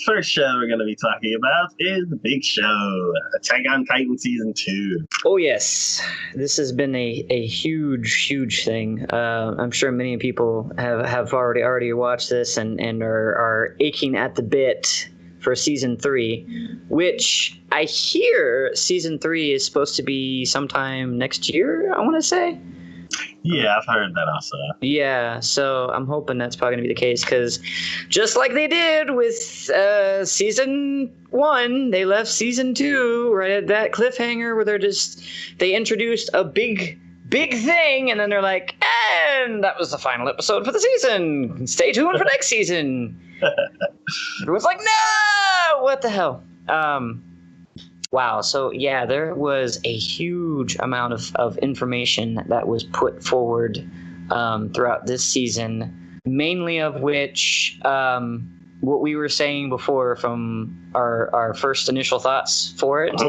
First show we're going to be talking about is the big show, Attack on Titan Season 2. Oh, yes. This has been a huge thing. I'm sure many people have already watched this and are aching at the bit for Season 3, which I hear Season 3 is supposed to be sometime next year, I want to say. Yeah, I've heard that also. Yeah, so I'm hoping that's probably going to be the case, because just like they did with Season 1, they left Season 2 right at that cliffhanger where they introduced a big thing, and then they're like, and that was the final episode for the season. Stay tuned for next season. Everyone's like, no! What the hell? Wow. So, yeah, there was a huge amount of information that was put forward throughout this season, mainly of which what we were saying before from our first initial thoughts for it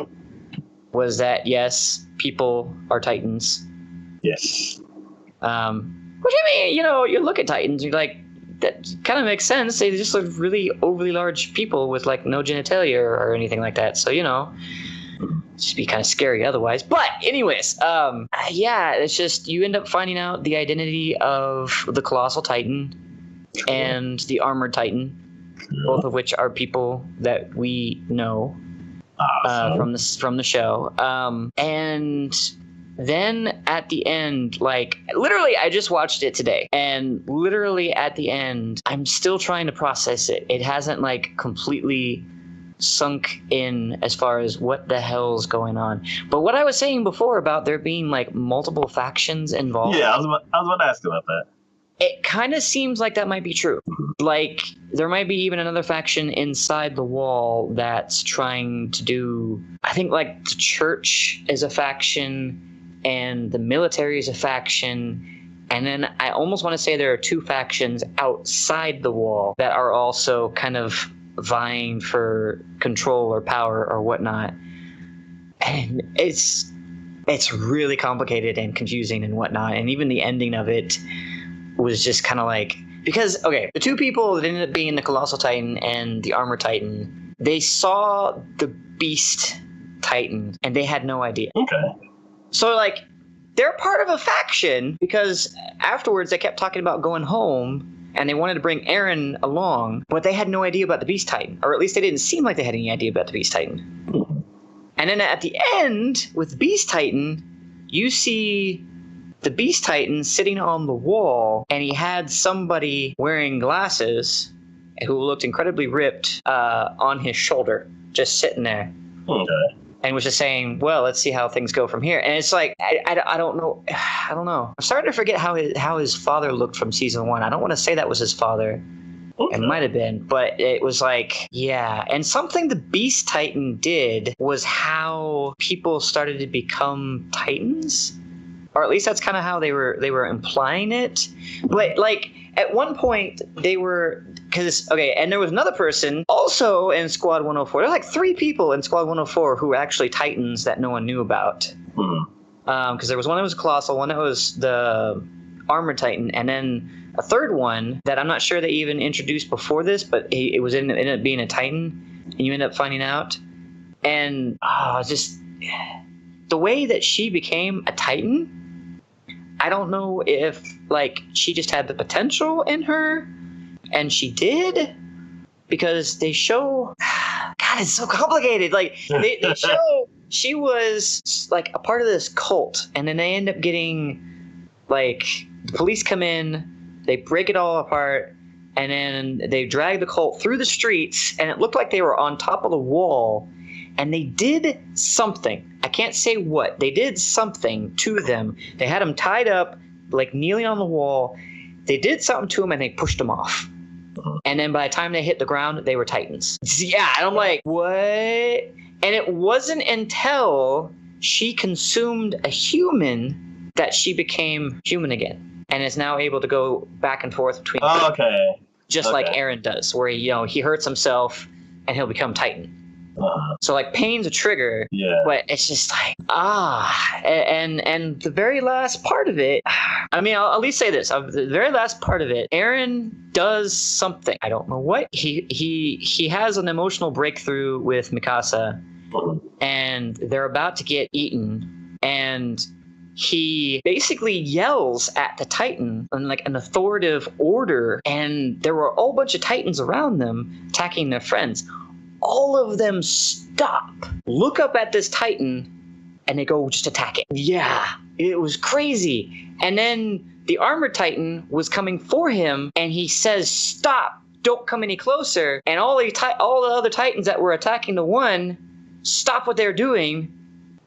was that, yes, people are Titans. Yes. Which, I mean, you look at Titans, you're like, that kind of makes sense. They just look really overly large people with like no genitalia or anything like that. So, just be kind of scary otherwise. But anyways, yeah, it's just you end up finding out the identity of the Colossal Titan and the Armored Titan, both of which are people that we know from the show. And then at the end, like literally, I just watched it today, and literally at the end, I'm still trying to process it. It hasn't like completely sunk in as far as what the hell's going on. But what I was saying before about there being like multiple factions involved. Yeah, I was about to ask about that. It kind of seems like that might be true. Like there might be even another faction inside the wall that's trying to do. I think like the church is a faction. And the military is a faction. And then I almost want to say there are two factions outside the wall that are also kind of vying for control or power or whatnot. And it's really complicated and confusing and whatnot. And even the ending of it was just kind of like, because, okay, the two people that ended up being the Colossal Titan and the Armor Titan, they saw the Beast Titan and they had no idea. Okay. So, like, they're part of a faction because afterwards they kept talking about going home and they wanted to bring Eren along, but they had no idea about the Beast Titan, or at least they didn't seem like they had any idea about the Beast Titan. And then at the end, with Beast Titan, you see the Beast Titan sitting on the wall, and he had somebody wearing glasses who looked incredibly ripped on his shoulder, just sitting there. Okay. And was just saying, well, let's see how things go from here. And it's like, I don't know. I don't know. I'm starting to forget how his father looked from season 1. I don't want to say that was his father. Okay. It might have been. But it was like, yeah. And something the Beast Titan did was how people started to become Titans. Or at least that's kind of how they were implying it. But, like, at one point, they were... and there was another person also in Squad 104. There were like 3 people in Squad 104 who were actually Titans that no one knew about. Because there was one that was Colossal, one that was the Armored Titan, and then a third one that I'm not sure they even introduced before this, but it ended up being a Titan, and you end up finding out. And just the way that she became a Titan, I don't know if like she just had the potential in her. And she did, because they show, God, it's so complicated. Like, they show she was, like, a part of this cult. And then they end up getting, like, the police come in, they break it all apart, and then they drag the cult through the streets, and it looked like they were on top of the wall. And they did something. I can't say what. They did something to them. They had them tied up, like, kneeling on the wall. They did something to them, and they pushed them off. And then by the time they hit the ground, they were Titans. Yeah, and I'm like, what? And it wasn't until she consumed a human that she became human again. And is now able to go back and forth between okay. Just like Eren does, where he hurts himself and he'll become Titan. So like pain's a trigger, but it's just like and the very last part of it. I mean, I'll at least say this: the very last part of it, Aaron does something. I don't know what he has an emotional breakthrough with Mikasa, and they're about to get eaten, and he basically yells at the Titan in like an authoritative order, and there were a whole bunch of Titans around them attacking their friends. All of them stop, look up at this Titan, and they go just attack it. Yeah, it was crazy. And then the armored Titan was coming for him, and he says, "Stop! Don't come any closer." And all the other Titans that were attacking the one stop what they're doing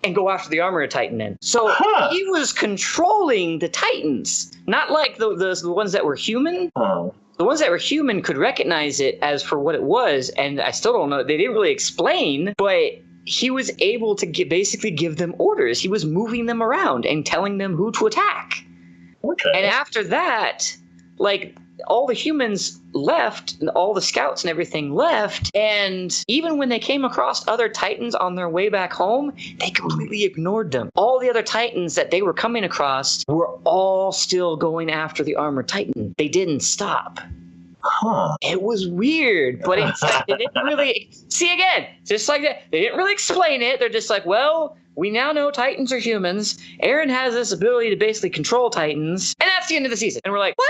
and go after the armored Titan then. So he was controlling the Titans, not like the ones that were human. The ones that were human could recognize it as for what it was, and I still don't know. They didn't really explain, but he was able to basically give them orders. He was moving them around and telling them who to attack. Okay. And after that, like, all the humans left, and all the scouts and everything left, and even when they came across other Titans on their way back home, they completely ignored them. All the other Titans that they were coming across were all still going after the armored Titan. They didn't stop. It was weird, but it's like they didn't really see again. Just like that, they didn't really explain it. They're just like, well, we now know Titans are humans. Aaron has this ability to basically control Titans, and that's the end of the season. And we're like, what?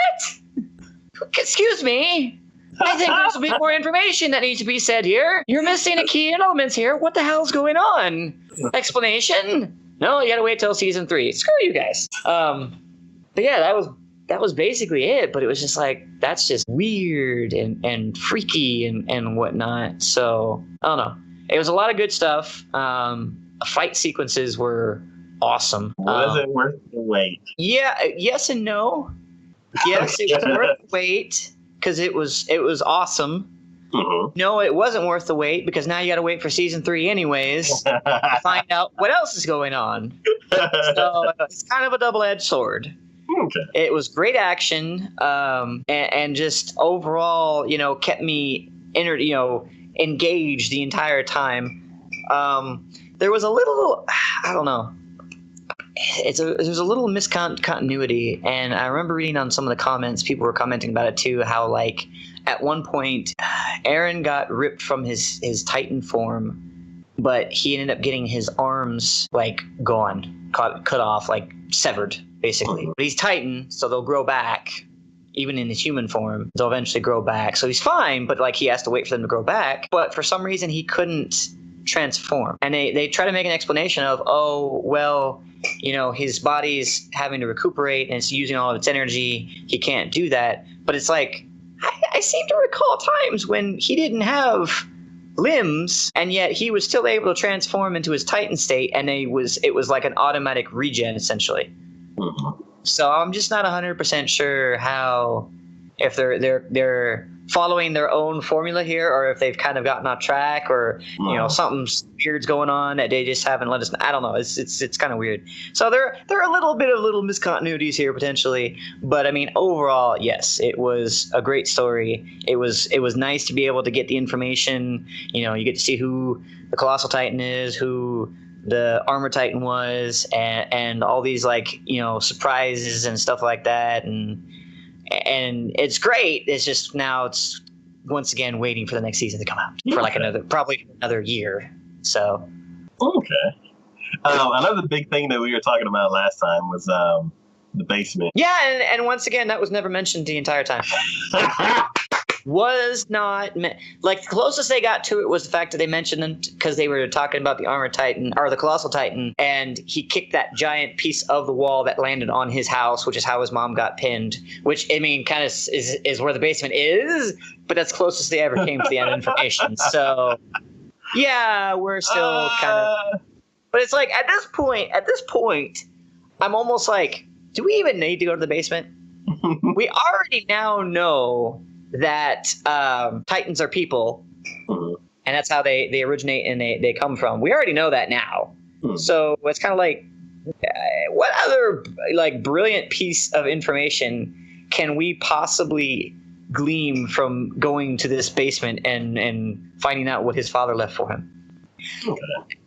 Excuse me. I think there's a bit more information that needs to be said here. You're missing a key elements here. What the hell's going on? Explanation? No, you gotta wait till season 3. Screw you guys. But yeah, that was basically it. But it was just like, that's just weird and freaky and whatnot. So I don't know. It was a lot of good stuff. Fight sequences were awesome. Was it worth the wait? Yeah, yes and no. Yes, it was worth the wait because it was awesome. Mm-hmm. No, it wasn't worth the wait because now you got to wait for season 3 anyways to find out what else is going on. So it's kind of a double-edged sword. Okay. It was great action, and just overall, kept me engaged the entire time. There was a little, I don't know. There's a little miscontinuity, and I remember reading on some of the comments, people were commenting about it too, how like at one point Aaron got ripped from his Titan form, but he ended up getting his arms like gone, cut off, like severed basically. But he's Titan, so they'll grow back. Even in his human form, they'll eventually grow back. So he's fine, but like he has to wait for them to grow back. But for some reason he couldn't transform. And they try to make an explanation of, oh, well, his body's having to recuperate and it's using all of its energy. He can't do that. But it's like, I seem to recall times when he didn't have limbs and yet he was still able to transform into his Titan state, and it was like an automatic regen essentially. Mm-hmm. So I'm just not 100% sure how, if they're following their own formula here, or if they've kind of gotten off track, or something weird's going on that they just haven't let us know. I don't know. It's kind of weird. So there are a little miscontinuities here potentially, but I mean overall, yes, it was a great story. It was nice to be able to get the information. You get to see who the Colossal Titan is, who the Armor Titan was, and all these like surprises and stuff like that, and it's great. It's just now it's once again waiting for the next season to come out for like another year. So okay. Another big thing that we were talking about last time was the basement. Yeah, and once again that was never mentioned the entire time. Was not like the closest they got to it was the fact that they mentioned them because they were talking about the Armored Titan or the Colossal Titan, and he kicked that giant piece of the wall that landed on his house, which is how his mom got pinned. Which I mean, kind of is where the basement is, but that's closest they ever came to the end information. So yeah, we're still kind of. But it's like at this point, I'm almost like, do we even need to go to the basement? We already now know that Titans are people, and that's how they originate and they come from. We already know that now. So it's kind of like, what other like brilliant piece of information can we possibly glean from going to this basement and finding out what his father left for him? Okay.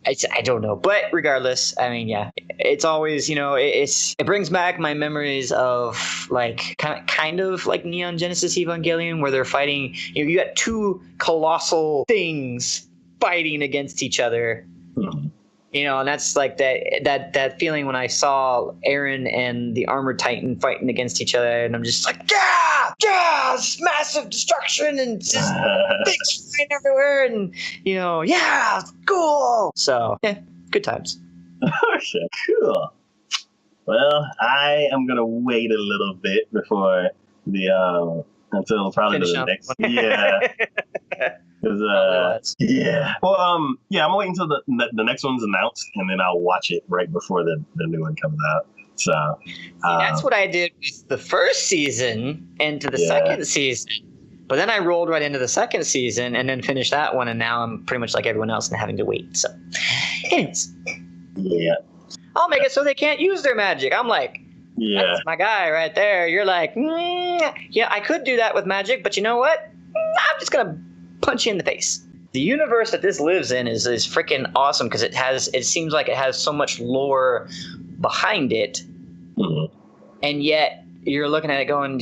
I don't know, but regardless, I mean, yeah, it's always, it brings back my memories of like kind of like Neon Genesis Evangelion, where they're fighting. You got two colossal things fighting against each other. Mhm. And that's like that feeling when I saw Aaron and the Armored Titan fighting against each other, and I'm just like, yeah, it's massive destruction and just things flying everywhere, and yeah, cool. So yeah, good times. Okay, cool. Well, I am gonna wait a little bit before until probably Finish the up. next. Yeah. Yeah. Well, yeah, I'm waiting until the next one's announced, and then I'll watch it right before the new one comes out. So That's what I did with the first season into the second season. But then I rolled right into the second season and then finished that one, and now I'm pretty much like everyone else and having to wait. So, anyways, yeah, I'll make it so they can't use their magic. I'm like, that's my guy right there. You're like, yeah, I could do that with magic, but you know what? I'm just gonna punch you in the face. The universe that this lives in is freaking awesome because it seems like it has so much lore behind it, and yet you're looking at it going, just